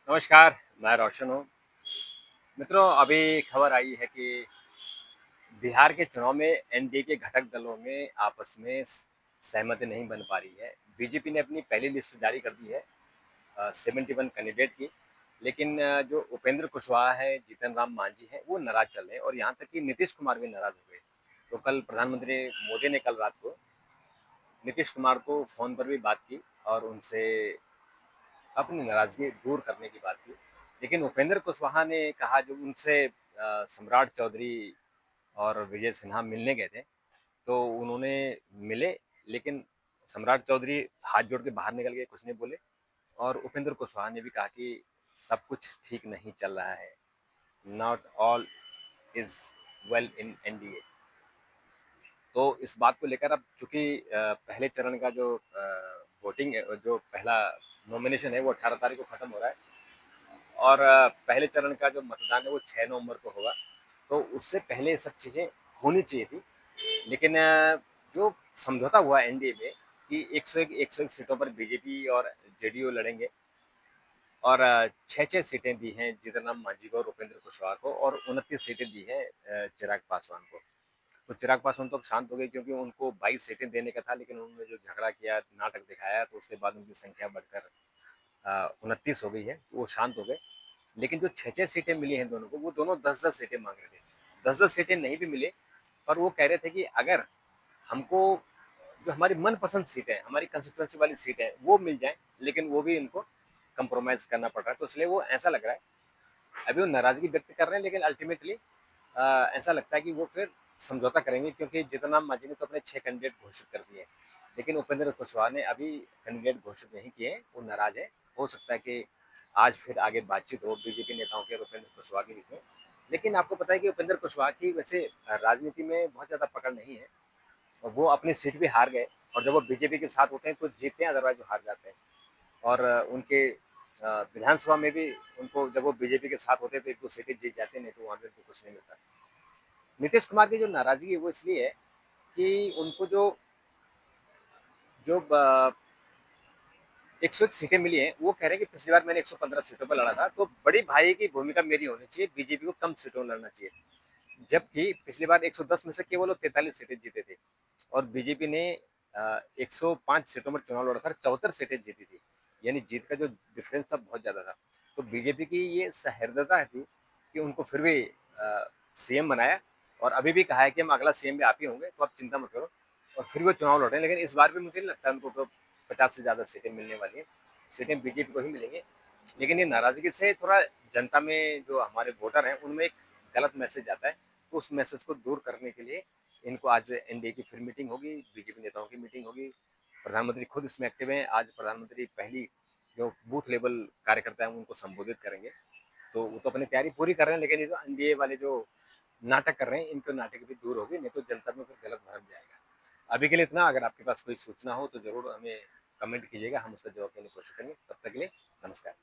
नमस्कार, मैं रोशन हूँ। मित्रों, अभी खबर आई है कि बिहार के चुनाव में एनडीए के घटक दलों में आपस में सहमति नहीं बन पा रही है। बीजेपी ने अपनी पहली लिस्ट जारी कर दी है 71 कैंडिडेट की, लेकिन जो उपेंद्र कुशवाहा है, जीतन राम मांझी हैं, वो नाराज चल रहे हैं और यहाँ तक कि नीतीश कुमार भी नाराज हो गए। तो कल प्रधानमंत्री मोदी ने कल रात को नीतीश कुमार को फ़ोन पर भी बात की और उनसे अपनी नाराज़गी दूर करने की बात की। लेकिन उपेंद्र कुशवाहा ने कहा जब उनसे सम्राट चौधरी और विजय सिन्हा मिलने गए थे, तो उन्होंने मिले, लेकिन सम्राट चौधरी हाथ जोड़ के बाहर निकल गए, कुछ नहीं बोले। और उपेंद्र कुशवाहा ने भी कहा कि सब कुछ ठीक नहीं चल रहा है, not all is well in NDA. तो इस बात को लेकर अब चूँकि पहले चरण का जो वोटिंग है, जो पहला नॉमिनेशन है, वो 18 तारीख को खत्म हो रहा है और पहले चरण का जो मतदान है वो 6 नवंबर को होगा। तो उससे पहले ये सब चीज़ें होनी चाहिए थी। लेकिन जो समझौता हुआ एनडीए में कि 101 सीटों पर बीजेपी और जेडीयू लड़ेंगे और 6-6 सीटें दी हैं जीतन राम मांझी को और उपेंद्र कुशवाहा को और 29 सीटें दी हैं चिराग पासवान को। तो चिराग पासवान तो अब शांत हो गए क्योंकि उनको 22 सीटें देने का था, लेकिन उन्होंने जो झगड़ा किया, नाटक दिखाया, तो उसके बाद उनकी संख्या बढ़कर 29 हो गई है, तो वो शांत हो गए। लेकिन जो 6-6 सीटें मिली हैं दोनों को, वो दोनों 10-10 सीटें मांग रहे थे। 10-10 सीटें नहीं भी मिले, पर वो कह रहे थे कि अगर हमको जो हमारी मनपसंद सीटें हैं, हमारी कंस्टिट्यूंसी वाली सीटें हैं, वो मिल जाएं, लेकिन वो भी इनको कंप्रोमाइज़ करना पड़ रहा है। तो इसलिए वो ऐसा लग रहा है, अभी वो नाराज़गी व्यक्त कर रहे हैं, लेकिन अल्टीमेटली ऐसा लगता है कि वो फिर समझौता करेंगे क्योंकि जीतन राम मांझी ने तो अपने 6 कैंडिडेट घोषित कर दिए हैं। लेकिन उपेंद्र कुशवाहा ने अभी कैंडिडेट घोषित नहीं किए हैं, वो नाराज़ है। हो सकता है कि आज फिर आगे बातचीत हो बीजेपी नेताओं के और उपेंद्र कुशवाहा के बीच में। लेकिन आपको पता है कि उपेंद्र कुशवाहा की वैसे राजनीति में बहुत ज़्यादा पकड़ नहीं है और वो अपनी सीट भी हार गए और जब वो बीजेपी के साथ होते हैं तो जीतते हैं, अदरवाइज़ वो हार जाते हैं। और उनके विधानसभा में भी उनको जब वो बीजेपी के साथ होते हैं तो 1-2 सीटें जीत जाते हैं, नहीं तो वहाँ पे उनको कुछ नहीं मिलता। नीतीश कुमार की जो नाराज़गी है वो इसलिए है कि उनको जो जो 101 सीटें मिली हैं, वो कह रहे हैं कि पिछली बार मैंने 115 सीटों पर लड़ा था, तो बड़ी भाई की भूमिका मेरी होनी चाहिए, बीजेपी को कम सीटों में लड़ना चाहिए। जबकि पिछली बार 110 में से केवल वो 43 सीटें जीते थे और बीजेपी ने 105 सीटों पर चुनाव लड़ा था, 74 सीटें जीती थी। यानी जीत का जो डिफरेंस था बहुत ज़्यादा था। तो बीजेपी की ये सहृदयता थी कि उनको फिर भी सीएम बनाया और अभी भी कहा है कि हम अगला सीएम भी आप ही होंगे, तो आप चिंता मत करो। और फिर वो चुनाव लड़े, लेकिन इस बार भी मुझे नहीं लगता उनको तो 50 से ज़्यादा सीटें मिलने वाली हैं। सीटें बीजेपी को ही मिलेंगी। लेकिन ये नाराज़गी से थोड़ा जनता में जो हमारे वोटर हैं, उनमें एक गलत मैसेज आता है। तो उस मैसेज को दूर करने के लिए इनको आज एनडीए की फिर मीटिंग होगी, बीजेपी नेताओं की मीटिंग होगी। प्रधानमंत्री खुद इसमें एक्टिव हैं। आज प्रधानमंत्री पहली जो बूथ लेवल कार्यकर्ता हैं उनको संबोधित करेंगे। तो वो तो अपनी तैयारी पूरी कर रहे हैं, लेकिन ये जो एनडीए वाले जो नाटक कर रहे हैं, इनके नाटक भी दूर होगी, नहीं तो जनता में फिर गलत भ्रम जाएगा। अभी के लिए इतना। अगर आपके पास कोई सूचना हो तो ज़रूर हमें कमेंट कीजिएगा, हम उसका जवाब देने की कोशिश करेंगे। तब तक के लिए नमस्कार।